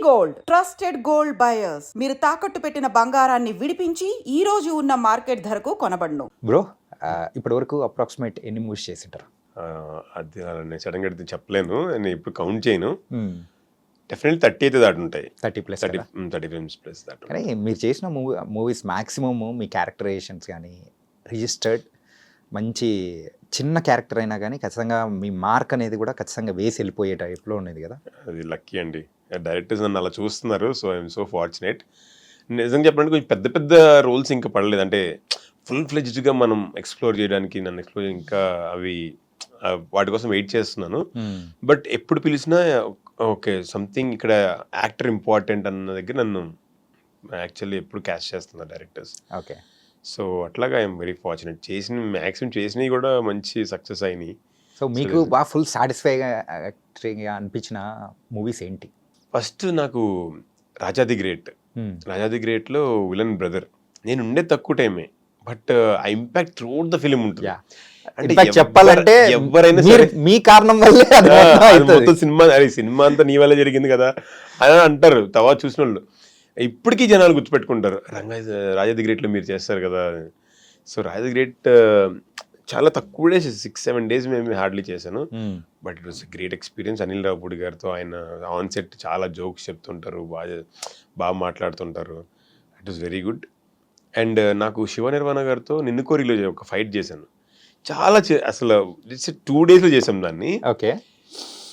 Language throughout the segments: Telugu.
Gold trusted gold buyers. మీరు తాకట్టు పెట్టిన బంగారాన్ని విడిపించి ఈ రోజు ఉన్న మార్కెట్ ధరకు కొనబడును. బ్రో ఇప్పటి వరకు అప్రాక్సిమేట్ ఎన్ని మూవీస్ చేసింటారు? అది నేను సడన్గా అయితే చెప్పలేను, నేను ఇప్పుడు కౌంట్ చేయను. డెఫినెట్లీ 30 అయితే దాటి ఉంటాయి. 30 ఫిల్మ్స్ ప్లస్ దాటి. కానీ మీరు చేసిన మూవీస్ మ్యాక్సిమమ్ మీ క్యారెక్టరైజేషన్స్ కానీ రిజిస్టర్డ్ మంచి చిన్న క్యారెక్టర్ అయినా కానీ ఖచ్చితంగా మీ మార్క్ అనేది కూడా ఖచ్చితంగా వేసి వెళ్ళిపోయే టైప్లో ఉండేది కదా. అది లక్కీ అండి, డైరెక్టర్స్ నన్ను అలా చూస్తున్నారు. So I'm so fortunate. నిజంగా చెప్పాలంటే కొంచెం పెద్ద పెద్ద రోల్స్ ఇంకా పడలేదు, అంటే ఫుల్ ఫ్లెడ్జ్డ్గా మనం ఎక్స్ప్లోర్ చేయడానికి నన్ను ఎక్స్ప్లోర్ ఇంకా అవి వాటి కోసం వెయిట్ చేస్తున్నాను. బట్ ఎప్పుడు పిలిచినా ఓకే సంథింగ్ ఇక్కడ యాక్టర్ ఇంపార్టెంట్ అన్న దగ్గర నన్ను యాక్చువల్లీ ఎప్పుడు క్యాస్ట్ చేస్తున్నారు డైరెక్టర్స్. ఓకే, సో అట్లాగా ఐఎమ్ వెరీ ఫార్చునేట్. మ్యాక్సిమం చేసినవి కూడా మంచి సక్సెస్ అయినాయి. సో మీకు బాగా ఫుల్ సాటిస్ఫైగా అనిపించిన మూవీస్ ఏంటి? ఫస్ట్ నాకు Raja the great. Raja the గ్రేట్లో విలన్ బ్రదర్. నేను ఉండే తక్కువ టైమే, బట్ ఆ ఇంపాక్ట్ త్రూఅవుట్ ద ఫిలిం ఉంటుంది. అంటే చెప్పాలంటే ఎవరైనా సరే మీ కారణం వల్లే మొత్తం సినిమా అంతా నీ వల్ల జరిగింది కదా అని అంటారు తర్వాత చూసిన వాళ్ళు. ఇప్పటికీ జనాలు గుర్తుపెట్టుకుంటారు, రాజా ది గ్రేట్లో మీరు చేస్తారు కదా. సో రాజా ది గ్రేట్ చాలా తక్కువ డేస్, 6-7 డేస్ మేము హార్డ్లీ చేశాను. But it was great experience. Anil Ravipudi గారితో ఆయన ఆన్ సెట్ చాలా జోక్స్ చెప్తుంటారు, బాగా మాట్లాడుతుంటారు. It was very good. And నాకు శివ నిర్వాణ గారితో నిన్ను కోరిలో ఒక ఫైట్ చేశాను. చాలా అసలు 2 డేస్లో చేసాం దాన్ని. ఓకే,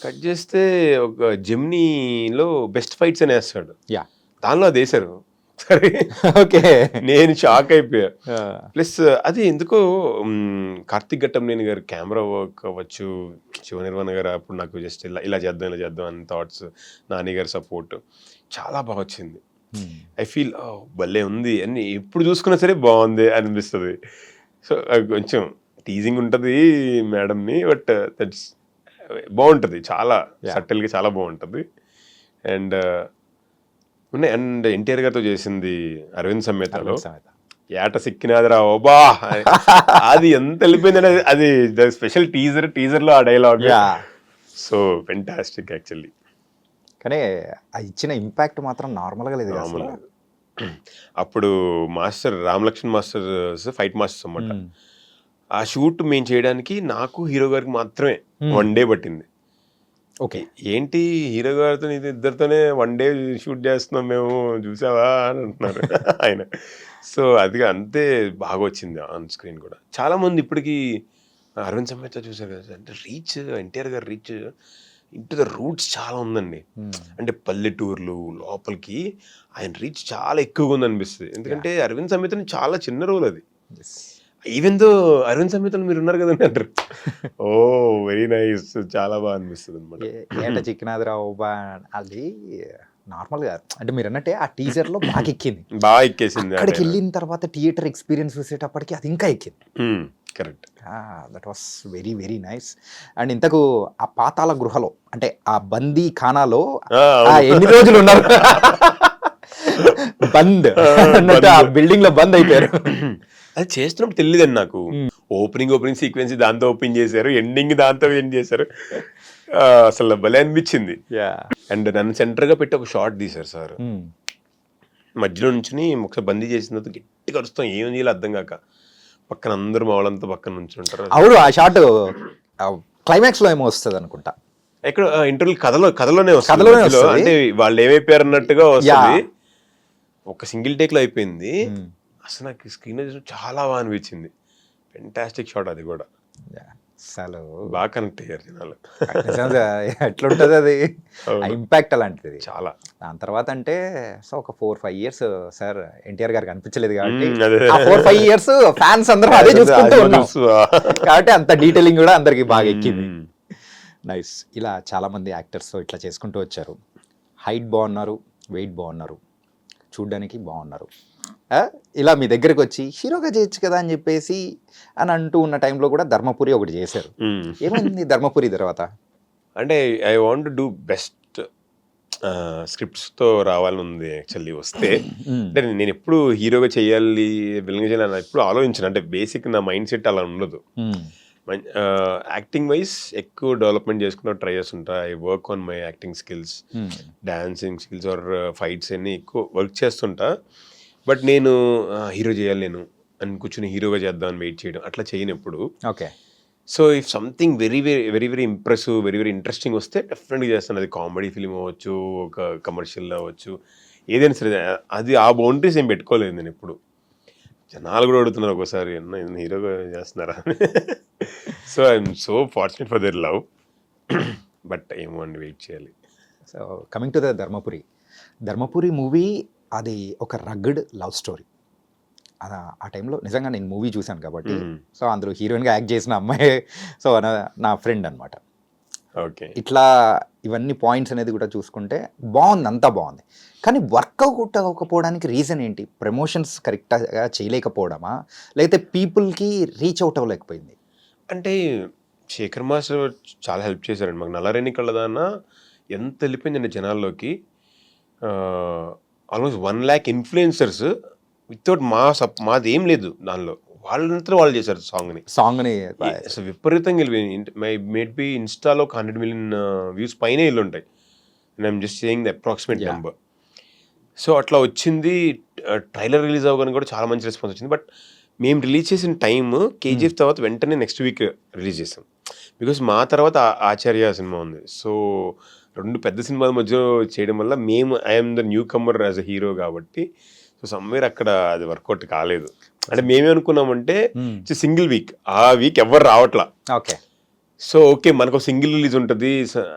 కట్ చేస్తే ఒక జెమినీలో బెస్ట్ ఫైట్స్ అని వేస్తాడు, దానిలో అది వేశారు. సరే ఓకే, నేను షాక్ అయిపోయా. ప్లస్ అది ఎందుకో కార్తిక్ ఘట్టంనేని గారు కెమెరా వర్క్ అవ్వచ్చు, శివ నిర్వాణ గారు అప్పుడు నాకు జస్ట్ ఇలా చేద్దాం అని థాట్స్, నాని గారి సపోర్ట్ చాలా బాగా వచ్చింది. ఐ ఫీల్ భలే ఉంది అని ఎప్పుడు చూసుకున్నా సరే బాగుంది అనిపిస్తుంది. సో కొంచెం టీజింగ్ ఉంటుంది మేడంని, బట్ దట్స్ బాగుంటుంది, చాలా సటిల్గా చాలా బాగుంటుంది. అండ్ ఉన్నాయి. అండ్ ఎన్టీఆర్ గారితో చేసింది అరవింద్ సమేతలో ఏట సిక్కినాదిరా ఓబా, అది ఎంత వెళ్ళిపోయింది అనేది. అది స్పెషల్ టీజర్లో ఆ డైలాగ్. So fantastic actually. కానీ అది ఇచ్చిన ఇంపాక్ట్ మాత్రం నార్మల్గా లేదు. అప్పుడు master Ramalakshman masters fight masters అన్నమాట. ఆ షూట్ మేము చేయడానికి నాకు హీరో గారికి మాత్రమే 1 డే పట్టింది. ఓకే, ఏంటి హీరో గారితో ఇద్దరితోనే 1 డే షూట్ చేస్తున్నాం మేము, చూసావా అని అంటున్నారు ఆయన. సో అది అంతే బాగా వచ్చింది ఆన్ స్క్రీన్ కూడా. చాలా మంది ఇప్పటికీ అరవింద్ సమేత చూసారు కదా, అంటే రీచ్ ఎన్టీఆర్ గారి రీచ్ ఇంటూ ద రూట్స్ చాలా ఉందండి. అంటే పల్లెటూర్లు లోపలికి ఆయన రీచ్ చాలా ఎక్కువగా ఉంది అనిపిస్తుంది. ఎందుకంటే అరవింద్ సమేతని చాలా చిన్న రోల్ అది. ఈవెన్ దో అరవింద్ సమేతలు మీరు ఉన్నారు కదండి అంటారు. ఓ వెరీ నైస్, చాలా బాగా అనిపిస్తుంది అనమాట. ఏంట చిక్కినాదిరావు అది నార్మల్గా అంటే మీరు అన్నట్టే ఆ టీజర్లో బాగా ఎక్కింది, బాగా ఎక్కేసింది. అక్కడికి వెళ్ళిన తర్వాత థియేటర్ ఎక్స్పీరియన్స్ చూసేటప్పటికి అది ఇంకా ఎక్కింది. Correct, that was very very nice. And ఇంతకు ఆ పాతాళ గృహలో అంటే ఆ బందీ ఖానాలో ఎన్ని రోజులు ఉన్నారు? బంద్ అన్నట్టు ఆ బిల్డింగ్ లో బంద్ అయిపోయారు. అది చేస్తున్నప్పుడు తెలియదండి నాకు. ఓపెనింగ్ సీక్వెన్స్ దాంతో ఓపెన్ చేశారు, ఎండింగ్ దాంతో ఎండ్ చేశారు. అసలు భలే అనిపించింది. అండ్ నన్ను సెంటర్గా పెట్టి ఒక షార్ట్ తీశారు సార్. మధ్యలో నుంచి ఒకసారి బందీ చేసిన తర్వాత గట్టిగా అరుస్తాం, ఏం చేయాలి అర్థం కాక. పక్కన అందరూ మా వాళ్ళంతా పక్కన నుంచి ఉంటారు. అవును, ఆ షార్ట్ క్లైమాక్స్ లో ఏమో వస్తుంది అనుకుంటా. ఎక్కడ ఇంటర్వ్యూ కథలోనే వస్తుంది, అంటే వాళ్ళు ఏమైపోయారు అన్నట్టుగా వస్తుంది. ఒక సింగిల్ టేక్ లో అయిపోయింది. అసలు నాకు స్క్రీన్ చాలా బాగా అనిపించింది. ఫెంటాస్టిక్ షాట్ అది కూడా. అసలు బాగా కనెక్ట్ అయ్యారు జనాలు. ఎట్లుంటది అది ఇంపాక్ట్ అలాంటిది చాలా. దాని తర్వాత అంటే సో ఒక 4-5 ఇయర్స్ సార్ ఎన్టీఆర్ గారికి అనిపించలేదు కాబట్టి 4-5 ఇయర్స్ ఫ్యాన్స్ అందరూ అదే చూసుకుంటూ ఉన్నాం కాబట్టి అంత డీటెయిలింగ్ కూడా అందరికి బాగా ఎక్కింది. నైస్. ఇలా చాలా మంది యాక్టర్స్ ఇట్లా చేసుకుంటూ వచ్చారు. హైట్ బాగున్నారు, వెయిట్ బాగున్నారు, చూడ్డానికి బాగున్నారు. ఇలా మీ దగ్గరకు వచ్చి హీరోగా చేయొచ్చు కదా అని చెప్పేసి అని అంటూ ఉన్న టైంలో కూడా ధర్మపురి ఒకటి చేశారు. ఏమైంది ధర్మపురి తర్వాత? అంటే I want to do best స్క్రిప్ట్స్తో రావాలని ఉంది యాక్చువల్లీ. వస్తే అంటే నేను ఎప్పుడు హీరోగా చేయాలి, విలన్గా చేయాలి ఎప్పుడు ఆలోచించాను. అంటే బేసిక్ నా మైండ్ సెట్ అలా ఉండదు. యాక్టింగ్ వైజ్ ఎక్కువ డెవలప్మెంట్ చేసుకుంటూ ట్రై చేస్తుంటా. I work on my acting skills, dancing skills or fights అన్ని ఎక్కువ వర్క్ చేస్తుంటా. బట్ నేను హీరో చేయాలి నేను అని కూర్చొని హీరోగా చేద్దామని వెయిట్ చేయడం అట్లా చేయను ఎప్పుడు. Okay. So if something very very very very impressive, very very interesting వస్తే డెఫినెట్గా చేస్తాను. అది కామెడీ ఫిలిం అవ్వచ్చు, ఒక కమర్షియల్ అవ్వచ్చు, ఏదైనా సరే. అది ఆ బౌండరీస్ ఏం పెట్టుకోలేదు నేను ఎప్పుడు. జనాలు కూడా అడుగుతున్నారు ఒకసారి, అన్న హీరోగా చేస్తున్నారా. So I'm so fortunate for their love. But ఏమో అండి, వెయిట్ చేయాలి. So coming to the Dharmapuri movie, అది ఒక రగ్గడ్ లవ్ స్టోరీ. ఆ టైంలో నిజంగా నేను మూవీ చూశాను కాబట్టి, సో అందులో హీరోయిన్గా యాక్ట్ చేసిన అమ్మాయి సో నా ఫ్రెండ్ అనమాట. ఓకే. ఇట్లా ఇవన్నీ పాయింట్స్ అనేది కూడా చూసుకుంటే బాగుంది, అంతా బాగుంది. కానీ వర్కౌట్ అవ్వకపోవడానికి రీజన్ ఏంటి? ప్రమోషన్స్ కరెక్ట్గా చేయలేకపోవడమా, లేకపోతే పీపుల్కి రీచ్ అవుట్ అవ్వలేకపోయింది? అంటే శేఖర్ మాస్టర్ చాలా హెల్ప్ చేశారండి మాకు. నల్లరేని కళ్ళదాన ఎంత వెళ్ళిపోయిందండి జనాల్లోకి. ఆల్మోస్ట్ 1 lakh ఇన్ఫ్లుయెన్సర్స్ వితౌట్ మాది ఏం లేదు దానిలో, వాళ్ళంతా వాళ్ళు చేశారు సాంగ్ని. అసలు విపరీతంగా వెళ్ళిపోయింది. మేడ్ బి ఇన్స్టాలో ఒక 100 million వ్యూస్ పైన వెళ్ళి ఉంటాయి. I'm just saying the approximate number. So అట్లా వచ్చింది. ట్రైలర్ రిలీజ్ అవ్వగానే కూడా చాలా మంచి రెస్పాన్స్ వచ్చింది. బట్ మేము రిలీజ్ చేసిన టైమ్ కేజీఎఫ్ తర్వాత వెంటనే నెక్స్ట్ వీక్ రిలీజ్ చేసాం. బికాస్ మా తర్వాత ఆచార్య సినిమా ఉంది. సో 2 పెద్ద సినిమాల మధ్యలో చేయడం వల్ల I'm the newcomer as a hero కాబట్టి, సో సమ్వేర్ అక్కడ అది వర్కౌట్ కాలేదు. అంటే మేమేమనుకున్నామంటే సింగిల్ వీక్, ఆ వీక్ ఎవరు రావట్లా. ఓకే. సో ఓకే మనకు సింగిల్ రిలీజ్ ఉంటుంది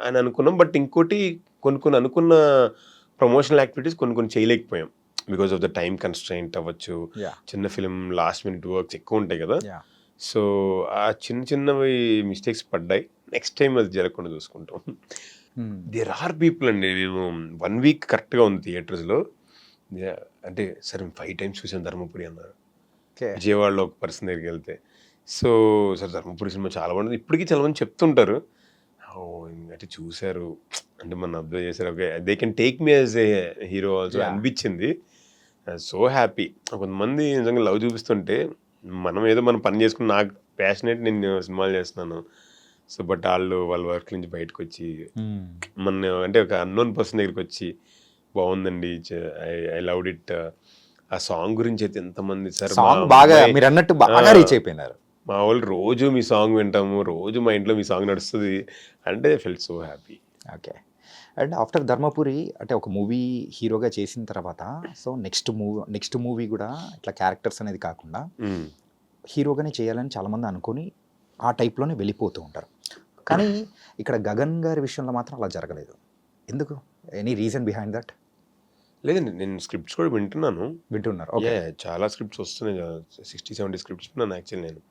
అని అనుకున్నాం. బట్ ఇంకోటి కొన్ని అనుకున్న ప్రమోషనల్ యాక్టివిటీస్ కొన్ని చేయలేకపోయాం. Because of the time constraint అవ్వచ్చు, చిన్న ఫిలిం లాస్ట్ మినిట్ వర్క్స్ ఎక్కువ ఉంటాయి కదా. సో ఆ చిన్నవి మిస్టేక్స్ పడ్డాయి. నెక్స్ట్ టైం అది జరగకుండా చూసుకుంటాం. దేర్ ఆర్ పీపుల్ అండి, మేము 1 week కరెక్ట్గా ఉంది థియేటర్స్లో. అంటే సరే 5 times చూసాను ధర్మపురి అన్నారు. విజయవాడలో ఒక పర్సన్ దగ్గరికి వెళ్తే, సో సార్ ధర్మపురి సినిమా చాలా బాగుంటుంది ఇప్పటికీ చాలా మంది చెప్తుంటారు. అంటే చూశారు అంటే మన అబ్జర్వ్ చేశారు, okay they can take me as a hero also అనిపించింది. So happy. కొంతమంది నిజంగా లవ్ చూపిస్తుంటే మనం ఏదో మనం పని చేసుకుని, నాకు ప్యాషనేట్, నేను సినిమాలు చేస్తున్నాను. సో బట్ వాళ్ళ వర్క్ నుంచి బయటకు వచ్చి మన అంటే ఒక అన్నోన్ పర్సన్ దగ్గరికి వచ్చి బాగుందండి, ఐ లవ్డ్ ఇట్. ఆ సాంగ్ గురించి అయితే ఎంతమంది సార్ బాగా మీరు అన్నట్టు బాగా రీచ్ అయిపోయినారు. మా వాళ్ళు రోజు మీ సాంగ్ వింటాము, రోజు మా ఇంట్లో మీ సాంగ్ నడుస్తుంది అంటే felt so happy. Okay. And after Dharmapuri అంటే ఒక మూవీ హీరోగా చేసిన తర్వాత, సో నెక్స్ట్ మూవీ కూడా ఇట్లా క్యారెక్టర్స్ అనేది కాకుండా హీరోగానే చేయాలని చాలామంది అనుకొని ఆ టైప్లోనే వెళ్ళిపోతూ ఉంటారు. కానీ ఇక్కడ గగన్ గారి విషయంలో మాత్రం అలా జరగలేదు. ఎందుకు? Any reason behind that? లేదండి, నేను స్క్రిప్ట్స్ కూడా వింటున్నారు. చాలా స్క్రిప్ట్స్ వస్తున్నాయి, 60-70 స్క్రిప్ట్స్ విన్నాను యాక్చువల్లీ నేను.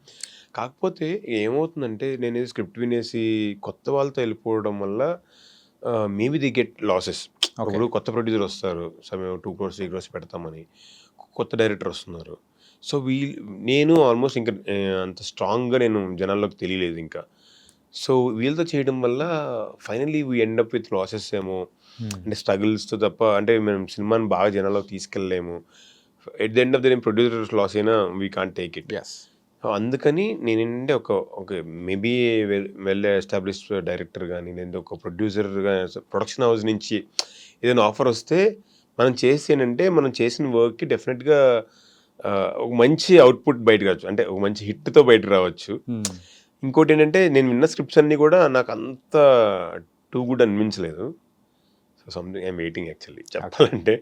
కాకపోతే ఏమవుతుందంటే, నేను ఏదో స్క్రిప్ట్ వినేసి కొత్త వాళ్ళతో వెళ్ళిపోవడం వల్ల మేబీ ది గెట్ లాసెస్. ఇప్పుడు కొత్త ప్రొడ్యూసర్ వస్తారు, సమయం 2 crores 3 crores పెడతామని, కొత్త డైరెక్టర్ వస్తున్నారు. సో నేను ఆల్మోస్ట్ ఇంకా అంత స్ట్రాంగ్గా నేను జనాల్లోకి తెలియలేదు ఇంకా. సో వీళ్ళతో చేయడం వల్ల finally we end up with losses ఏమో, అంటే స్ట్రగుల్స్తో తప్ప, అంటే మేము సినిమాని బాగా జనాల్లోకి తీసుకెళ్ళలేము. At the end of the day producers loss అయినా we can't take it. So అందుకని నేనేంటంటే ఒక మేబీ వెల్ ఎస్టాబ్లిష్డ్ డైరెక్టర్ కానీ, నేను ఒక ప్రొడ్యూసర్గా ప్రొడక్షన్ హౌస్ నుంచి ఏదైనా ఆఫర్ వస్తే మనం ఏంటంటే మనం చేసిన వర్క్కి డెఫినెట్గా ఒక మంచి అవుట్పుట్ బయటకు రావచ్చు, అంటే ఒక మంచి హిట్తో బయటకు రావచ్చు. ఇంకోటి ఏంటంటే, నేను విన్న స్క్రిప్ట్స్ అన్నీ కూడా నాకు అంత టూ గుడ్ అనిపించలేదు. So something I'm waiting actually చెప్పాలంటే,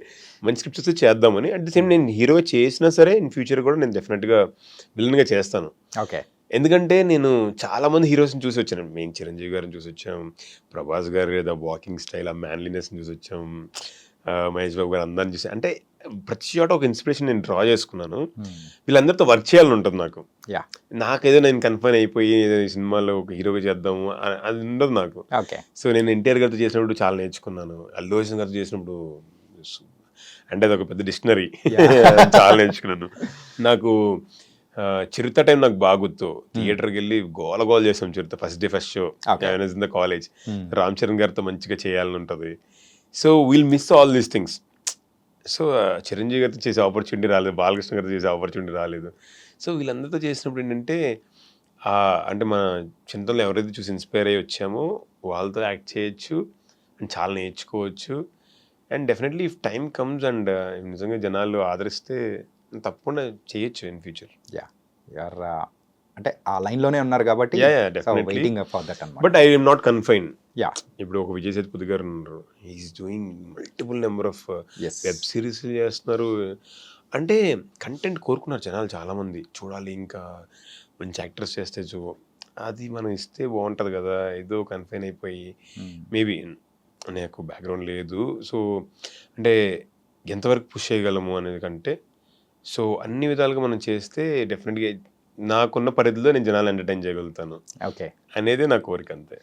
మంచి స్క్రిప్ట్స్ వస్తే చేద్దామని. అట్ ది సేమ్ నేను హీరోగా చేసినా సరే ఇన్ ఫ్యూచర్ కూడా నేను డెఫినెట్గా విలన్గా చేస్తాను. ఓకే. ఎందుకంటే నేను చాలామంది హీరోస్ని చూసి వచ్చాను. మేము చిరంజీవి గారిని చూసి వచ్చాం, ప్రభాస్ గారు ఏదో వాకింగ్ స్టైల్, ఆ మ్యాన్లీనెస్ని చూసి వచ్చాం, మహేష్ బాబు గారు అందరిని చూసి, అంటే ప్రతి చోట ఒక ఇన్స్పిరేషన్ నేను డ్రా చేసుకున్నాను. వీళ్ళందరితో వర్క్ చేయాలని ఉంటుంది నాకేదో నేను కన్ఫర్మ్ అయిపోయి ఏదో సినిమాలో ఒక హీరోగా చేద్దాము అది ఉండదు నాకు. సో నేను ఎన్టీఆర్ గారితో చేసినప్పుడు చాలా నేర్చుకున్నాను, అల్లు అర్జున్ గారితో చేసినప్పుడు అంటే అది ఒక పెద్ద డిక్షనరీ, చాలా నేర్చుకున్నాను. నాకు చిరుత టైం నాకు బాగా గుర్తు. థియేటర్కి వెళ్ళి గోల చేసాం Chirutha first show in the college. Ram Charan గారితో మంచిగా చేయాలని ఉంటుంది. So we'll miss all these things. So Chiranjeevi గారితో చేసే ఆపర్చునిటీ రాలేదు, బాలకృష్ణ గారితో చేసే ఆపర్చునిటీ రాలేదు. సో వీళ్ళందరితో చేసినప్పుడు ఏంటంటే అంటే మన చిన్నతనంలో ఎవరైతే చూసి ఇన్స్పైర్ అయ్యి వచ్చామో వాళ్ళతో యాక్ట్ చేయొచ్చు అండ్ చాలా నేర్చుకోవచ్చు. And definitely if time comes and నిజంగా జనాలు ఆదరిస్తే తప్పకుండా చేయొచ్చు ఇన్ ఫ్యూచర్. యా యూఆర్ అంటే ఆ లైన్లోనే ఉన్నారు కాబట్టి డెఫినెట్లీ. వెయిటింగ్ ఫర్ దట్ అన్నమాట. But I am not confine. Yeah ఇప్పుడు ఒక విజయ్ సేతుపతి గారు ఉన్నారు, he's doing multiple number of ఎస్ వెబ్ సిరీస్ చేస్తున్నారు. అంటే కంటెంట్ కోరుకున్నారు జనాలు చాలామంది, చూడాలి ఇంకా మంచి యాక్టర్స్ చేస్తే అది మనం ఇస్తే బాగుంటుంది కదా. ఏదో కన్ఫైన్ అయిపోయి మేబీ నాకు బ్యాక్గ్రౌండ్ లేదు, సో అంటే ఎంతవరకు పుష్ చేయగలము అనేది కంటే, సో అన్ని విధాలుగా మనం చేస్తే డెఫినెట్గా నాకున్న పరిధిలో నేను జనాలు ఎంటర్టైన్ చేయగలుగుతాను ఓకే అనేది నా కోరిక అంతే.